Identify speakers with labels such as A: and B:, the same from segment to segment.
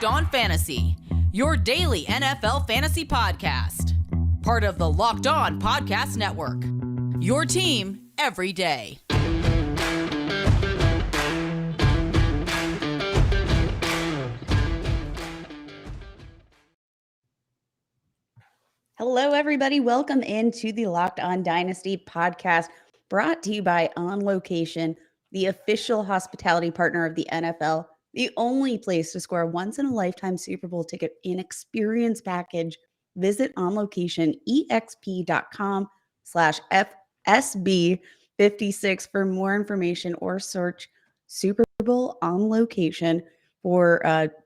A: Locked On Fantasy, your daily NFL fantasy podcast. Part of the Locked On Podcast Network, your team every day.
B: Hello, everybody. Welcome into the Locked On Dynasty podcast, brought to you by On Location, the official hospitality partner of the NFL, the only place to score a once-in-a-lifetime Super Bowl ticket in experience package. Visit onlocationexp.com/FSB56 for more information or search Super Bowl On Location for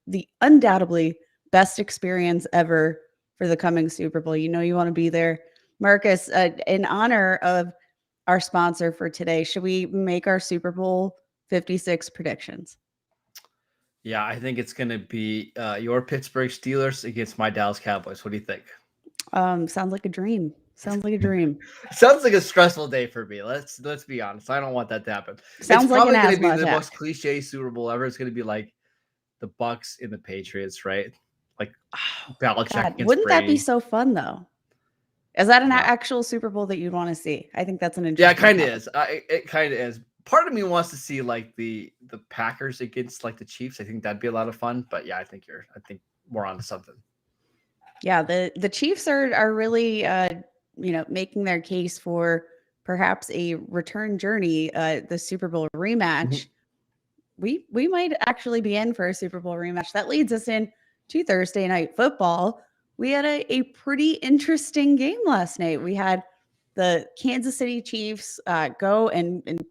B: the undoubtedly best experience ever for the coming Super Bowl. You know you want to be there. Marcus, in honor of our sponsor for today, should we make our Super Bowl 56 predictions?
C: Yeah, I think it's going to be your Pittsburgh Steelers against my Dallas Cowboys. What do you think?
B: Sounds like a dream. Sounds like a dream.
C: Sounds like a stressful day for me. Let's be honest. I don't want that to happen.
B: Sounds
C: it's
B: like
C: probably
B: an
C: going to be
B: asthma
C: the
B: attack.
C: most cliche Super Bowl ever. It's going to be like the Bucks and the Patriots, right? Like Belichick against
B: Wouldn't
C: Brady.
B: that be so fun, though? Is that an
C: Yeah.
B: actual Super Bowl that you'd want to see? I think that's an
C: Yeah,
B: interesting
C: it kind of is. It kind of is. Part of me wants to see like the Packers against like the Chiefs. I think that'd be a lot of fun. But yeah, I think we're onto something.
B: Yeah, the Chiefs are really making their case for perhaps a return journey, the Super Bowl rematch. We might actually be in for a Super Bowl rematch. That leads us in to Thursday night football. We had a pretty interesting game last night. We had the Kansas City Chiefs go and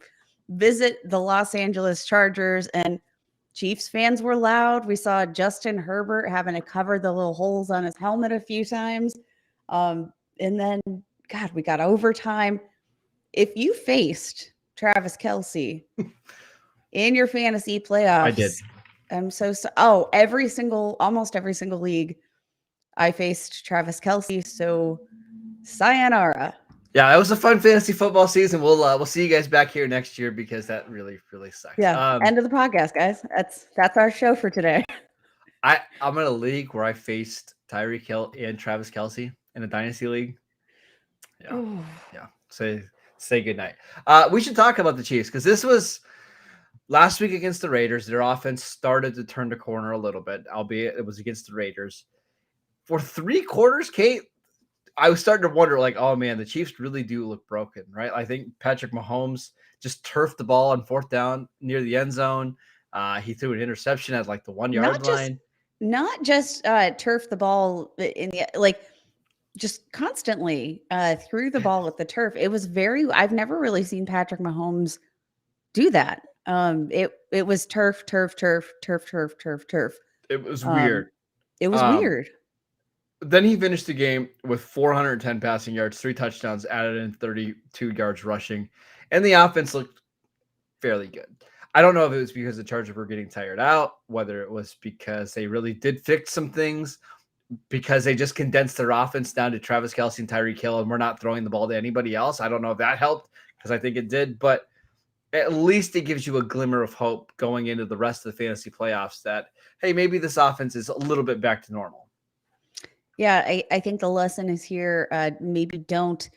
B: visit the Los Angeles Chargers, and Chiefs fans were loud. We saw Justin Herbert having to cover the little holes on his helmet a few times. And then, God, we got overtime. If you faced Travis Kelce in your fantasy playoffs,
C: I did.
B: I'm almost every single league, I faced Travis Kelce. So, sayonara.
C: Yeah, it was a fun fantasy football season. We'll see you guys back here next year because that really sucks.
B: Yeah, end of the podcast, guys. That's our show for today.
C: I'm in a league where I faced Tyreek Hill and Travis Kelce in a dynasty league. Yeah. Say goodnight. We should talk about the Chiefs because this was last week against the Raiders. Their offense started to turn the corner a little bit, albeit it was against the Raiders. For 3 quarters, Kate, I was starting to wonder, like, oh man, the Chiefs really do look broken, right? I think Patrick Mahomes just turfed the ball on 4th down near the end zone. He threw an interception at like the 1-yard line.
B: Not just turf the ball in the just constantly threw the ball at the turf. It was I've never really seen Patrick Mahomes do that. It was turf.
C: It was weird.
B: It was weird.
C: Then he finished the game with 410 passing yards, 3 touchdowns, added in 32 yards rushing, and the offense looked fairly good. I don't know if it was because the Chargers were getting tired out, whether it was because they really did fix some things, because they just condensed their offense down to Travis Kelce and Tyreek Hill, and we're not throwing the ball to anybody else. I don't know if that helped, because I think it did, but at least it gives you a glimmer of hope going into the rest of the fantasy playoffs that, hey, maybe this offense is a little bit back to normal.
B: Yeah, I think the lesson is here. Maybe don't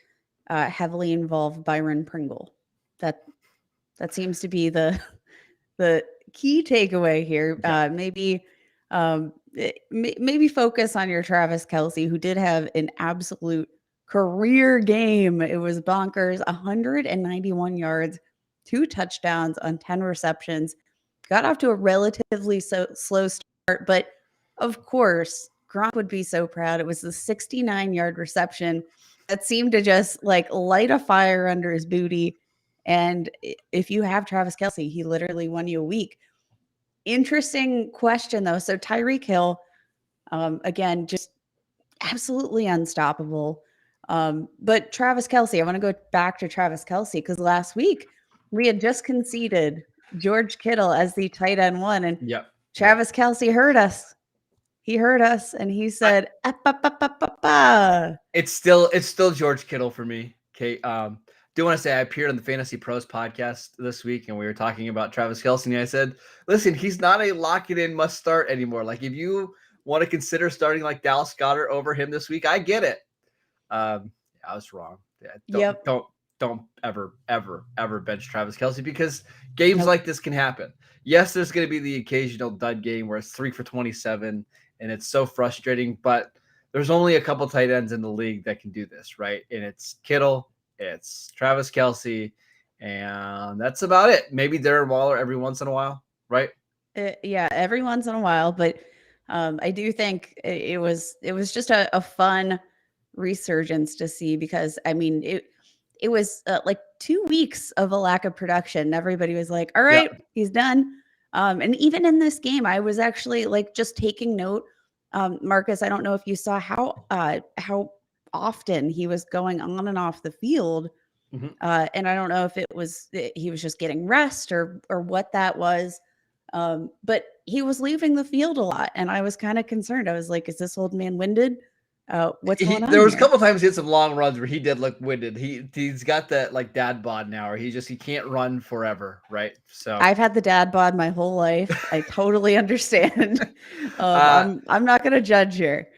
B: heavily involve Byron Pringle. That seems to be the key takeaway here.
C: Yeah.
B: Maybe focus on your Travis Kelce, who did have an absolute career game. It was bonkers. 191 yards, 2 touchdowns on 10 receptions. Got off to a relatively slow start, but of course, Gronk would be so proud. It was the 69-yard reception that seemed to just like light a fire under his booty. And if you have Travis Kelce, he literally won you a week. Interesting question, though. So Tyreek Hill, again, just absolutely unstoppable. But Travis Kelce, I want to go back to Travis Kelce because last week we had just conceded George Kittle as the tight end 1. And Travis Kelce heard us. He heard us and he said,
C: It's still George Kittle for me. Okay. do want to say I appeared on the Fantasy Pros podcast this week, and we were talking about Travis Kelce. And I said, listen, he's not a lock it in must start anymore. Like, if you want to consider starting like Dallas Goedert over him this week, I get it. I was wrong. Yeah, don't ever bench Travis Kelce, because games like this can happen. Yes, there's going to be the occasional dud game where it's 3 for 27 and it's so frustrating, but there's only a couple tight ends in the league that can do this, right? And it's Kittle, it's Travis Kelce, and that's about it. Maybe Darren Waller every once in a while, right?
B: Yeah, every once in a while, but I do think it was just a fun resurgence to see, because I mean it was like 2 weeks of a lack of production. Everybody was like, all right, he's done. And even in this game, I was actually like just taking note. Marcus, I don't know if you saw how often he was going on and off the field.
C: Mm-hmm.
B: And I don't know if it was he was just getting rest or what that was. But he was leaving the field a lot, and I was kind of concerned. I was like, is this old man winded? What's going on?
C: There was
B: here?
C: a couple times he had some long runs where he did look winded. He's got that like dad bod now, where he can't run forever, right? So
B: I've had the dad bod my whole life. I totally understand. I'm not going to judge here.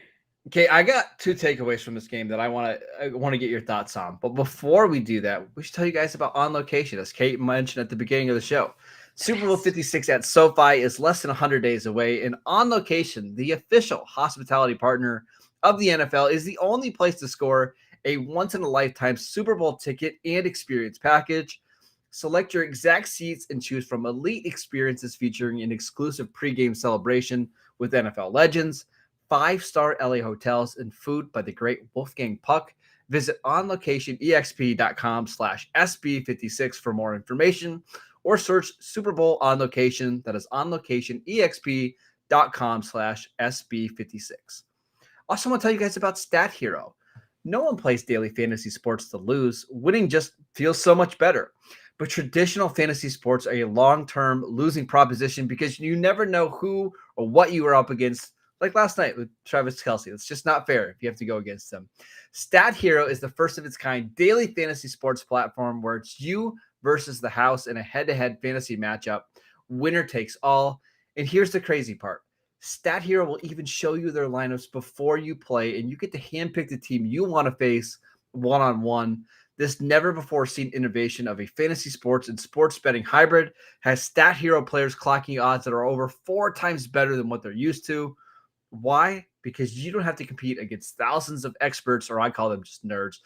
C: Okay, I got 2 takeaways from this game that I want to get your thoughts on. But before we do that, we should tell you guys about On Location, as Kate mentioned at the beginning of the show. Super Bowl 56 at SoFi is less than 100 days away, and On Location, the official hospitality partner of the NFL, is the only place to score a once-in-a-lifetime Super Bowl ticket and experience package. Select your exact seats and choose from elite experiences featuring an exclusive pregame celebration with NFL legends, 5-star LA hotels, and food by the great Wolfgang Puck. Visit onlocationexp.com/SB56 for more information, or search Super Bowl On Location. That is onlocationexp.com/SB56. Also, want to tell you guys about Stat Hero. No one plays daily fantasy sports to lose. Winning just feels so much better. But traditional fantasy sports are a long-term losing proposition, because you never know who or what you are up against. Like last night with Travis Kelce. It's just not fair if you have to go against them. Stat Hero is the first of its kind daily fantasy sports platform where it's you versus the house in a head-to-head fantasy matchup. Winner takes all. And here's the crazy part. Stat Hero will even show you their lineups before you play, and you get to handpick the team you want to face one-on-one. This never-before-seen innovation of a fantasy sports and sports betting hybrid has Stat Hero players clocking odds that are over 4 times better than what they're used to. Why? Because you don't have to compete against thousands of experts, or I call them just nerds.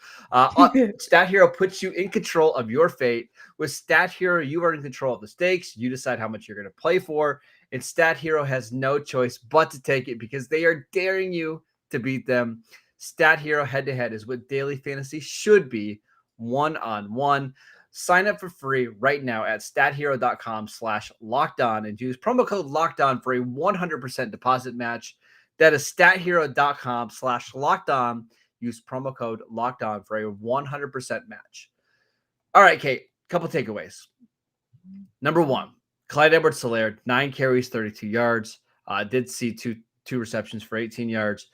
C: Stat Hero puts you in control of your fate. With Stat Hero, you are in control of the stakes. You decide how much you're going to play for. And Stat Hero has no choice but to take it, because they are daring you to beat them. Stat Hero head-to-head is what daily fantasy should be, one-on-one. Sign up for free right now at stathero.com/lockedon and use promo code LOCKEDON for a 100% deposit match. That is stathero.com/lockedon. Use promo code LOCKEDON for a 100% match. All right, Kate, couple takeaways. Number 1, Clyde Edwards-Helaire, 9 carries, 32 yards. Did see two receptions for 18 yards.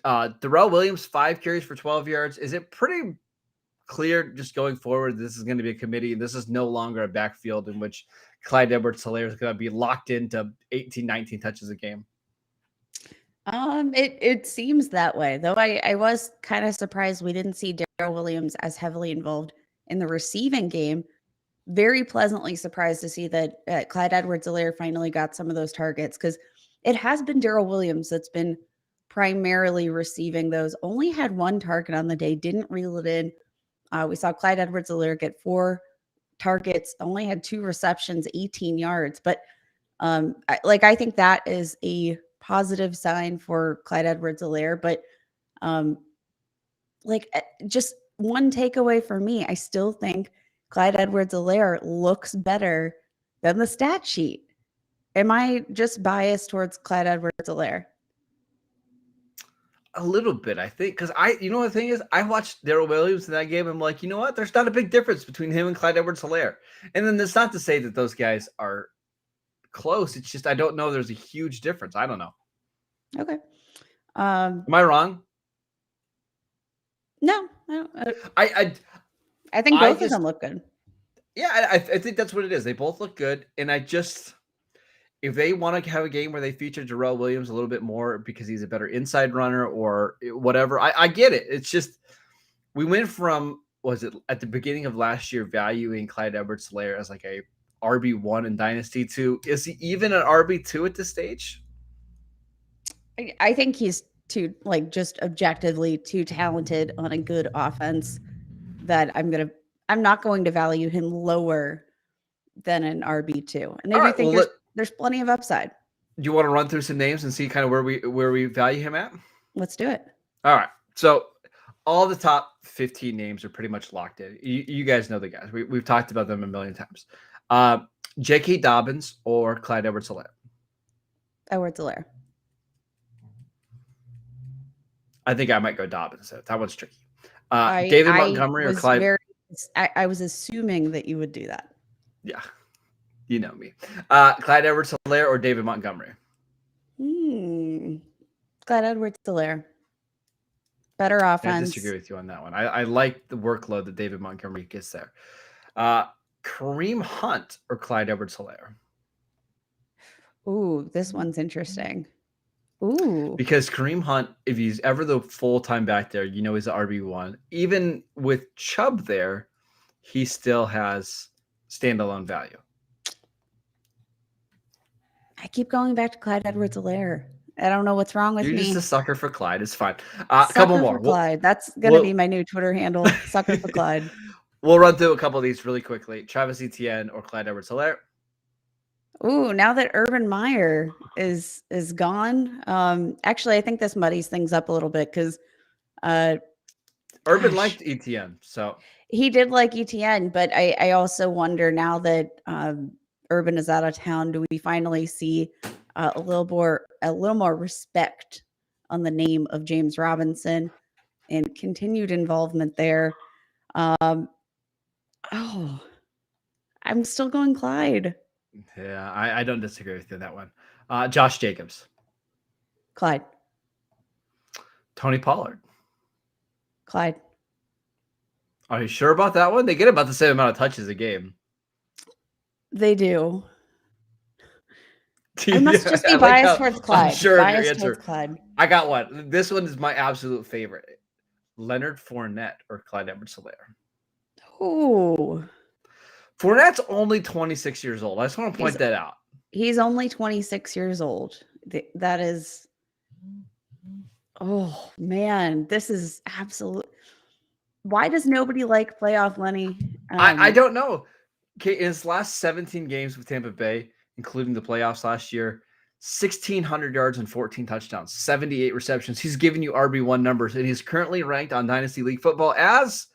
C: Darrell Williams, 5 carries for 12 yards. Is it pretty clear just going forward this is going to be a committee, and this is no longer a backfield in which Clyde Edwards-Helaire is going to be locked into 18, 19 touches a game?
B: It seems that way, though. I was kind of surprised we didn't see Darrell Williams as heavily involved in the receiving game. Very pleasantly surprised to see that Clyde Edwards-Helaire finally got some of those targets, because it has been Darrell Williams that's been primarily receiving those. Only had 1 target on the day, didn't reel it in. We saw Clyde Edwards-Helaire get 4 targets, only had 2 receptions, 18 yards. But I think that is a positive sign for Clyde Edwards-Helaire. But just one takeaway for me, I still think Clyde Edwards-Helaire looks better than the stat sheet. Am I just biased towards Clyde Edwards-Helaire?
C: A little bit, I think, because the thing is, I watched Darrell Williams in that game. I'm like, you know what? There's not a big difference between him and Clyde Edwards-Helaire. And then that's not to say that those guys are close. It's just I don't know there's a huge difference. I don't know.
B: Okay.
C: Am I wrong?
B: No, I don't. I think both of them look good.
C: Yeah, I think that's what it is. They both look good. And if they want to have a game where they feature Jarrell Williams a little bit more because he's a better inside runner or whatever, I get it. It's just we went from, was it at the beginning of last year, valuing Clyde Edwards-Helaire as like a RB1 in Dynasty to, is he even an RB2 at this stage?
B: I think he's too, like, just objectively too talented on a good offense that I'm not going to value him lower than an RB2. And I do think there's plenty of upside.
C: Do you want to run through some names and see kind of where we value him at?
B: Let's do it.
C: All right. So all the top 15 names are pretty much locked in. You guys know the guys. We've talked about them a million times. J.K. Dobbins or Clyde Edwards-Helaire?
B: Edwards-Helaire.
C: I think I might go Dobbins. That one's tricky. David Montgomery or Clyde?
B: I was assuming that you would do that.
C: Yeah. You know me. Clyde Edwards-Helaire or David Montgomery?
B: Clyde Edwards-Helaire. Better offense.
C: I disagree with you on that one. I like the workload that David Montgomery gets there. Kareem Hunt or Clyde Edwards-Helaire?
B: Ooh, this one's interesting. Ooh.
C: Because Kareem Hunt, if he's ever the full-time back there, he's an RB1. Even with Chubb there, he still has standalone value.
B: I keep going back to Clyde Edwards-Helaire. I don't know what's wrong with me.
C: You're just a sucker for Clyde. It's fine. A couple more.
B: Clyde. That's going to be my new Twitter handle. Sucker for Clyde.
C: We'll run through a couple of these really quickly. Travis Etienne or Clyde Edwards-Helaire?
B: Ooh, now that Urban Meyer is gone, actually, I think this muddies things up a little bit because
C: Urban liked Etienne, so
B: he did like Etienne, but I also wonder now that Urban is out of town, do we finally see a little more respect on the name of James Robinson and continued involvement there? I'm still going Clyde.
C: Yeah, I don't disagree with you on that one. Josh Jacobs.
B: Clyde.
C: Tony Pollard.
B: Clyde.
C: Are you sure about that one? They get about the same amount of touches a game.
B: They do. I must just be biased towards Clyde.
C: Sure,
B: biased towards Clyde.
C: I got one. This one is my absolute favorite. Leonard Fournette or Clyde Edwards-Helaire.
B: Ooh.
C: Fournette's only 26 years old. I just want to point that out.
B: He's only 26 years old. That is, oh man, this is absolute. Why does nobody like playoff Lenny?
C: I don't know. Okay, in his last 17 games with Tampa Bay, including the playoffs last year, 1,600 yards and 14 touchdowns, 78 receptions. He's giving you RB1 numbers, and he's currently ranked on Dynasty League Football as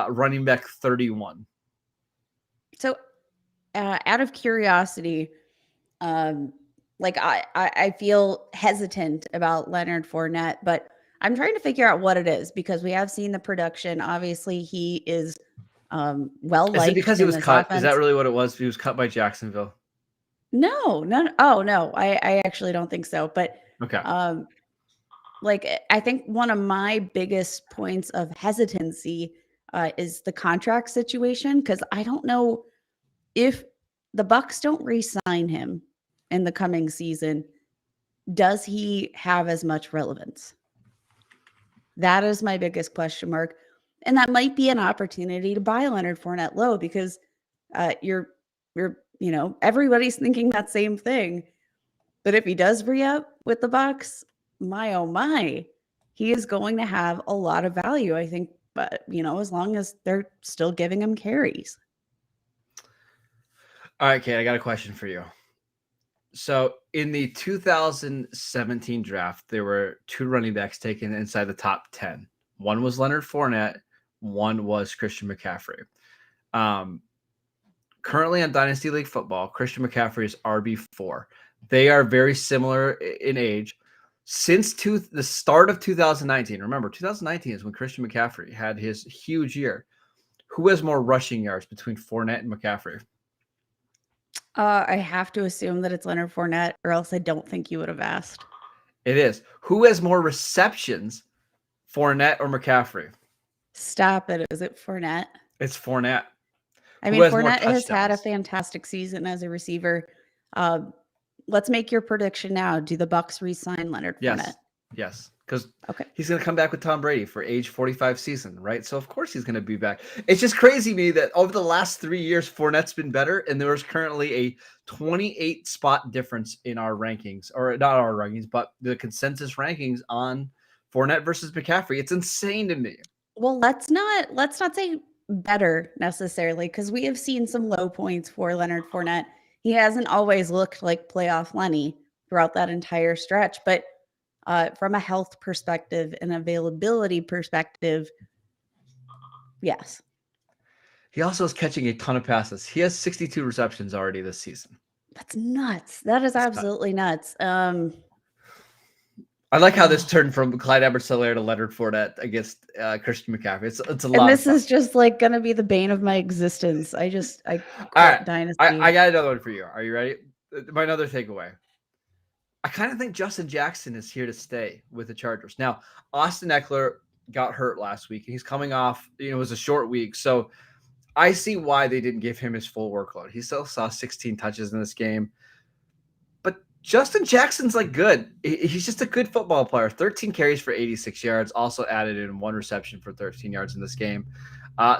C: running back 31.
B: So, out of curiosity, I feel hesitant about Leonard Fournette, but I'm trying to figure out what it is because we have seen the production. Obviously, he is well liked.
C: Is it because he was cut?
B: Offense.
C: Is that really what it was? He was cut by Jacksonville.
B: No. Oh no, I actually don't think so. But
C: okay,
B: I think one of my biggest points of hesitancy is the contract situation because I don't know if the Bucs don't re-sign him in the coming season, does he have as much relevance? That is my biggest question mark. And that might be an opportunity to buy Leonard Fournette low because you're everybody's thinking that same thing. But if he does re-up with the Bucs, my oh my, he is going to have a lot of value, I think, but as long as they're still giving him carries.
C: All right, Kate, I got a question for you. So in the 2017 draft, there were two running backs taken inside the top 10. One was Leonard Fournette. One was Christian McCaffrey. Currently on Dynasty League Football, Christian McCaffrey is RB4. They are very similar in age. Since the start of 2019, remember, 2019 is when Christian McCaffrey had his huge year. Who has more rushing yards between Fournette and McCaffrey?
B: I have to assume that it's Leonard Fournette, or else I don't think you would have asked.
C: It is. Who has more receptions, Fournette or McCaffrey?
B: Stop it. Is it Fournette?
C: It's Fournette.
B: I
C: Who
B: mean,
C: has more
B: Fournette has had a
C: touchdowns?
B: fantastic season as a receiver. Uh, let's make your prediction now. Do the Bucks re-sign Leonard Fournette?
C: Yes. Because
B: Okay.
C: he's going to come back with Tom Brady for age 45 season, right? So, of course, he's going to be back. It's just crazy to me that over the last 3 years, Fournette's been better, and there is currently a 28 spot difference in our rankings, or not our rankings, but the consensus rankings on Fournette versus McCaffrey. It's insane to me.
B: Well, let's not say better necessarily, because we have seen some low points for Leonard Fournette. He hasn't always looked like playoff Lenny throughout that entire stretch, but from a health perspective and availability perspective, yes.
C: He also is catching a ton of passes. He has 62 receptions already this season.
B: That's nuts. That is absolutely nuts.
C: I like how this turned from Clyde Edwards-Helaire to Leonard Fournette against Christian McCaffrey. It's a lot.
B: And this is just like going to be the bane of my existence. I quit
C: right.
B: Dynasty.
C: I got another one for you. Are you ready? My another takeaway. I kind of think Justin Jackson is here to stay with the Chargers. Now, Austin Eckler got hurt last week, and he's coming off, it was a short week. So I see why they didn't give him his full workload. He still saw 16 touches in this game. But Justin Jackson's good. He's just a good football player. 13 carries for 86 yards, also added in 1 reception for 13 yards in this game.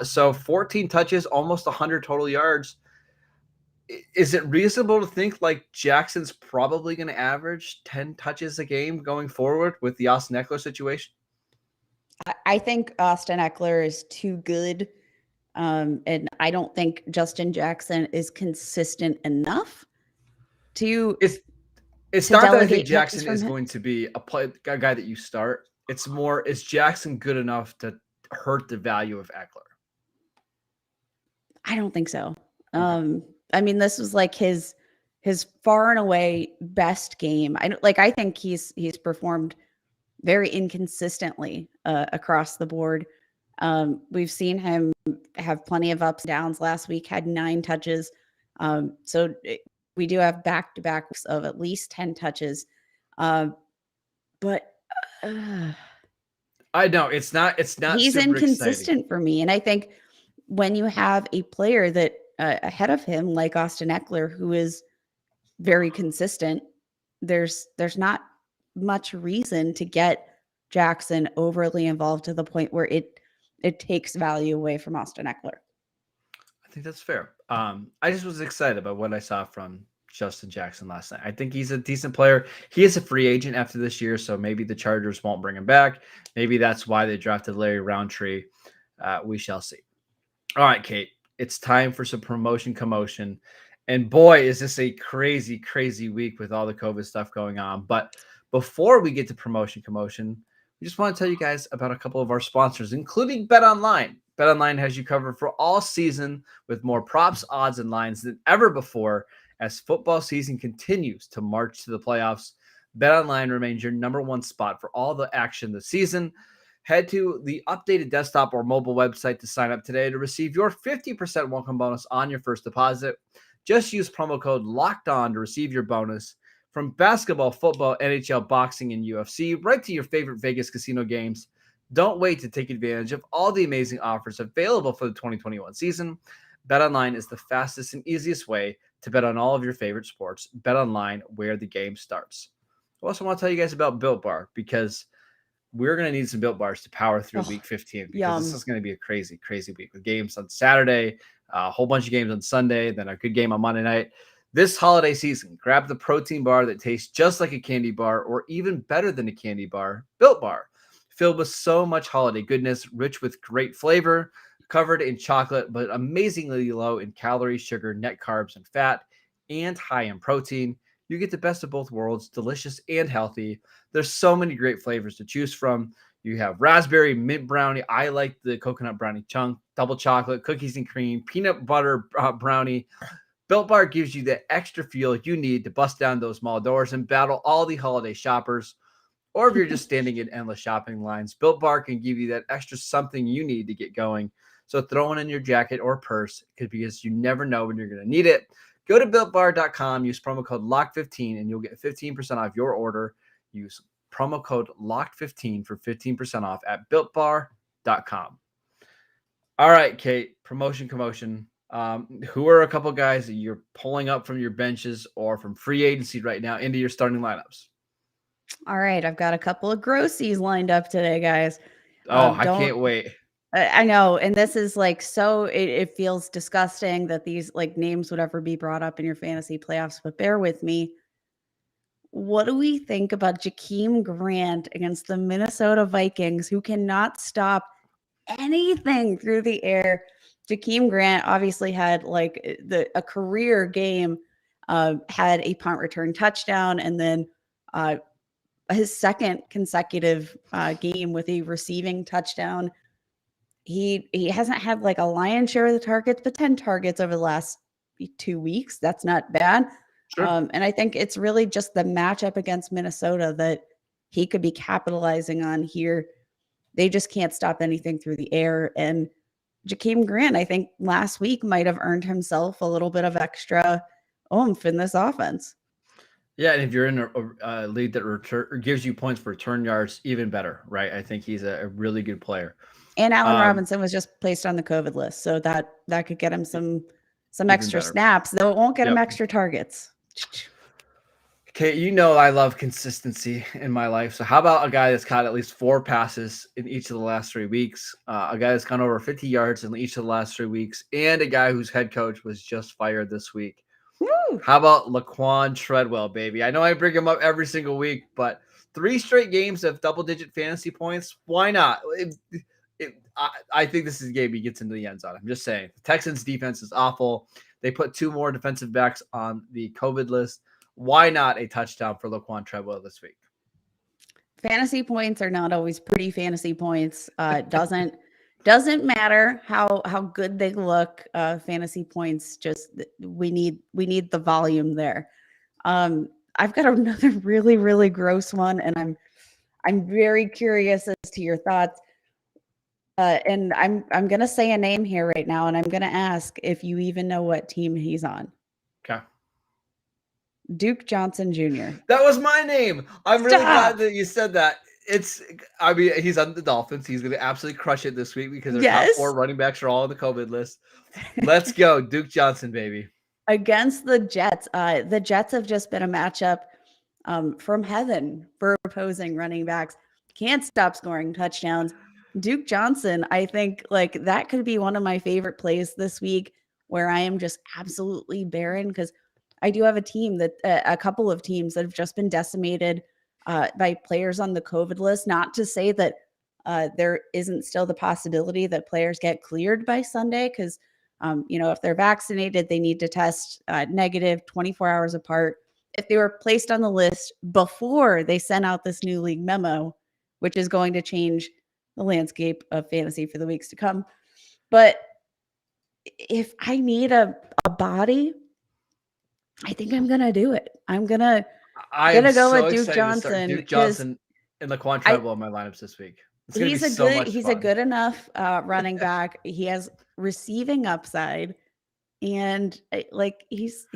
C: So 14 touches, almost 100 total yards. Is it reasonable to think Jackson's probably going to average 10 touches a game going forward with the Austin Eckler situation?
B: I think Austin Eckler is too good. And I don't think Justin Jackson is consistent enough to.
C: It's not that I think Jackson is going to be a guy that you start. It's more, is Jackson good enough to hurt the value of Eckler?
B: I don't think so. Okay. I mean, this was his far and away best game. I think he's performed very inconsistently across the board. We've seen him have plenty of ups and downs. Last week had 9 touches. We do have back-to-backs of at least 10 touches. But
C: I know it's not.
B: He's inconsistent for me, and I think when you have a player that ahead of him, like Austin Eckler, who is very consistent, there's not much reason to get Jackson overly involved to the point where it takes value away from Austin Eckler.
C: I think that's fair. I just was excited about what I saw from Justin Jackson last night. I think he's a decent player. He is a free agent after this year, so maybe the Chargers won't bring him back. Maybe that's why they drafted Larry Roundtree. We shall see. All right, Kate, it's time for some promotion commotion. And boy, is this a crazy, crazy week with all the COVID stuff going on. But before we get to promotion commotion, we just want to tell you guys about a couple of our sponsors, including BetOnline. BetOnline has you covered for all season with more props, odds, and lines than ever before. As football season continues to march to the playoffs, BetOnline remains your number one spot for all the action this season. Head to the updated desktop or mobile website to sign up today to receive your 50% welcome bonus on your first deposit. Just use promo code LOCKEDON to receive your bonus. From basketball, football, NHL, boxing, and UFC, right to your favorite Vegas casino games. Don't wait to take advantage of all the amazing offers available for the 2021 season. BetOnline is the fastest and easiest way to bet on all of your favorite sports. BetOnline, where the game starts. I also want to tell you guys about Built Bar, because we're going to need some Built Bars to power through week 15, because this is going to be a crazy, crazy week with games on Saturday, a whole bunch of games on Sunday, then a good game on Monday night. This holiday season, grab the protein bar that tastes just like a candy bar, or even better than a candy bar, Built Bar. Filled with so much holiday goodness, rich with great flavor, covered in chocolate, but amazingly low in calories, sugar, net carbs, and fat, and high in protein. You get the best of both worlds, delicious and healthy. There's so many great flavors to choose from. You have raspberry, mint brownie. I like the coconut brownie chunk, double chocolate, cookies and cream, peanut butter brownie. Built Bar gives you the extra fuel you need to bust down those mall doors and battle all the holiday shoppers. Or if you're just standing in endless shopping lines, Built Bar can give you that extra something you need to get going. So throw it in your jacket or purse, because you never know when you're going to need it. Go to BuiltBar.com, use promo code LOCK15, and you'll get 15% off your order. Use promo code LOCK15 for 15% off at BuiltBar.com. All right, Kate. Promotion, commotion. Who are a couple guys that you're pulling up from your benches or from free agency right now into your starting lineups?
B: All right, I've got a couple of grossies lined up today, guys.
C: Oh, I
B: Don't
C: can't wait.
B: I know, and this is like so it feels disgusting that these like names would ever be brought up in your fantasy playoffs, but bear with me. What do we think about Jakeem Grant against the Minnesota Vikings, who cannot stop anything through the air? Jakeem Grant obviously had like a career game, had a punt return touchdown, and then uh, his second consecutive game with a receiving touchdown. He hasn't had like a lion's share of the targets, but 10 targets over the last 2 weeks. That's not bad.
C: Sure.
B: And I think it's really just the matchup against Minnesota that he could be capitalizing on here. They just can't stop anything through the air. And Jakeem Grant, I think last week might have earned himself a little bit of extra oomph in this offense.
C: Yeah, and if you're in a league that gives you points for return yards, even better, right? I think he's a really good player.
B: And Allen Robinson was just placed on the COVID list, so that could get him some extra
C: better.
B: snaps, though it won't get him
C: Yep.
B: extra targets.
C: Okay, you know I love consistency in my life. So how about a guy that's caught at least 4 passes in each of the last 3 weeks, a guy that's gone over 50 yards in each of the last 3 weeks, and a guy whose head coach was just fired this week?
B: Woo!
C: How about Laquan Treadwell, baby? I know I bring him up every single week, but 3 straight games of double-digit fantasy points. Why not? I think this is a game he gets into the end zone. I'm just saying. The Texans' defense is awful. They put 2 more defensive backs on the COVID list. Why not a touchdown for Laquan Treadwell this week?
B: Fantasy points are not always pretty fantasy points. Doesn't matter how good they look. Fantasy points just we need the volume there. I've got another really really gross one, and I'm very curious as to your thoughts. And I'm gonna say a name here right now, and I'm gonna ask if you even know what team he's on.
C: Okay.
B: Duke Johnson Jr.
C: That was my name. I'm really glad that you said that. I mean, he's on the Dolphins. He's going to absolutely crush it this week because their top 4 running backs are all on the COVID list. Let's go, Duke Johnson, baby.
B: Against the Jets. The Jets have just been a matchup from heaven for opposing running backs. Can't stop scoring touchdowns. Duke Johnson, I think like that could be one of my favorite plays this week where I am just absolutely barren because I do have a team that a couple of teams that have just been decimated by players on the COVID list. Not to say that there isn't still the possibility that players get cleared by Sunday because, if they're vaccinated, they need to test negative 24 hours apart. If they were placed on the list before they sent out this new league memo, which is going to change the landscape of fantasy for the weeks to come. But if I need a body, I think I'm gonna do it. I'm gonna go with Duke Johnson.
C: Duke Johnson and Laquan Treadwell in my lineups this week. He's
B: a good enough running back. He has receiving upside, and he's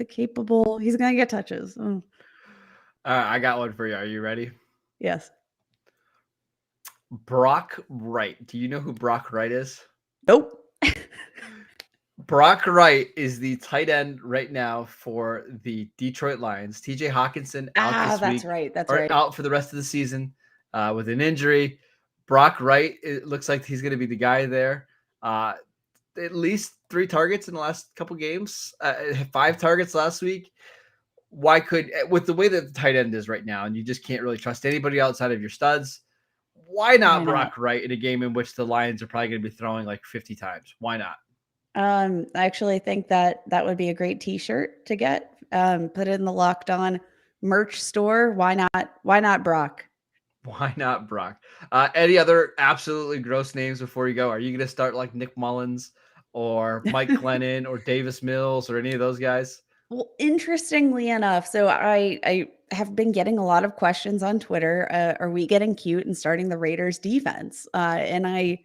B: a capable. He's gonna get touches.
C: I got one for you. Are you ready?
B: Yes.
C: Brock Wright. Do you know who Brock Wright is?
B: Nope.
C: Brock Wright is the tight end right now for the Detroit Lions. TJ Hawkinson out this week.
B: That's right.
C: Out for the rest of the season with an injury. Brock Wright, it looks like he's going to be the guy there. At least 3 targets in the last couple games. 5 targets last week. With the way that the tight end is right now, and you just can't really trust anybody outside of your studs, why not Brock Wright in a game in which the Lions are probably going to be throwing like 50 times? Why not?
B: I actually think that would be a great t-shirt to get. Put it in the Locked On merch store. Why not Brock?
C: Why not Brock? Any other absolutely gross names before you go? Are you going to start like Nick Mullins or Mike Glennon or Davis Mills or any of those guys?
B: Well, interestingly enough, so I have been getting a lot of questions on Twitter. Are we getting cute and starting the Raiders defense? And I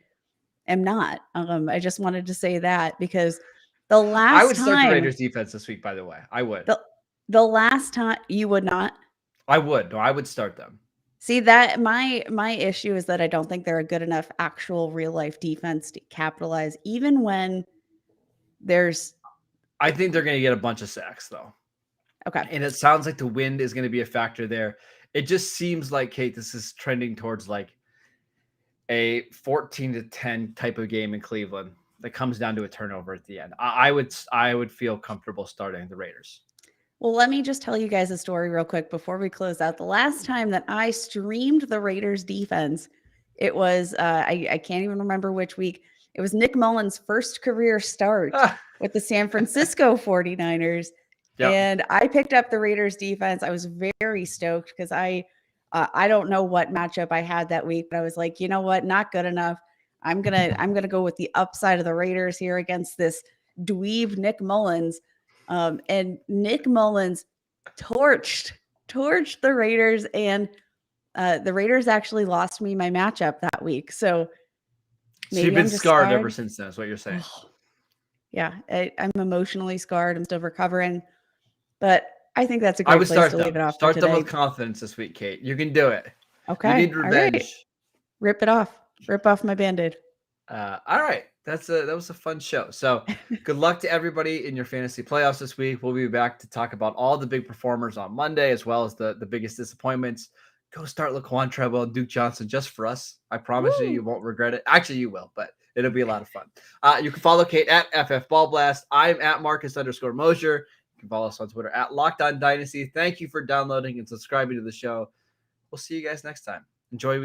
B: am not. I just wanted to say that because the last time I
C: would start the Raiders defense this week, by the way. I would.
B: The last time you would not?
C: I would. No, I would start them.
B: See that my issue is that I don't think they're a good enough actual real life defense to capitalize, even when there's
C: I think they're going to get a bunch of sacks though.
B: okay.
C: And it sounds like the wind is going to be a factor there. It just seems like, Kate, this is trending towards like a 14-10 type of game in Cleveland that comes down to a turnover at the end. I would feel comfortable starting the Raiders.
B: Well, let me just tell you guys a story real quick before we close out. The last time that I streamed the Raiders defense, it was I can't even remember which week. It was Nick Mullins' first career start with the San Francisco 49ers.
C: Yep.
B: And I picked up the Raiders defense. I was very stoked because I don't know what matchup I had that week, but I was like, you know what, not good enough. I'm gonna go with the upside of the Raiders here against this dweeb Nick Mullins. And Nick Mullins torched the Raiders, and the Raiders actually lost me my matchup that week. So maybe
C: you've been
B: I'm just
C: scarred ever since then, is what you're saying.
B: Yeah, I'm emotionally scarred. I'm still recovering, but I think that's a
C: I
B: great
C: would
B: place
C: start
B: to
C: them.
B: leave it off.
C: Start
B: for
C: them
B: today.
C: with confidence this week, Kate. You can do it.
B: Okay.
C: You need revenge.
B: All right. Rip it off. Rip off my Band-Aid.
C: All right. That was a fun show. So good luck to everybody in your fantasy playoffs this week. We'll be back to talk about all the big performers on Monday, as well as the biggest disappointments. Go start Laquan Treadwell and Duke Johnson just for us. I promise you won't regret it. Actually, you will, but it'll be a lot of fun. You can follow Kate at FFBallBlast. I'm at Marcus_Mosher. You can follow us on Twitter at Locked On Dynasty. Thank you for downloading and subscribing to the show. We'll see you guys next time. Enjoy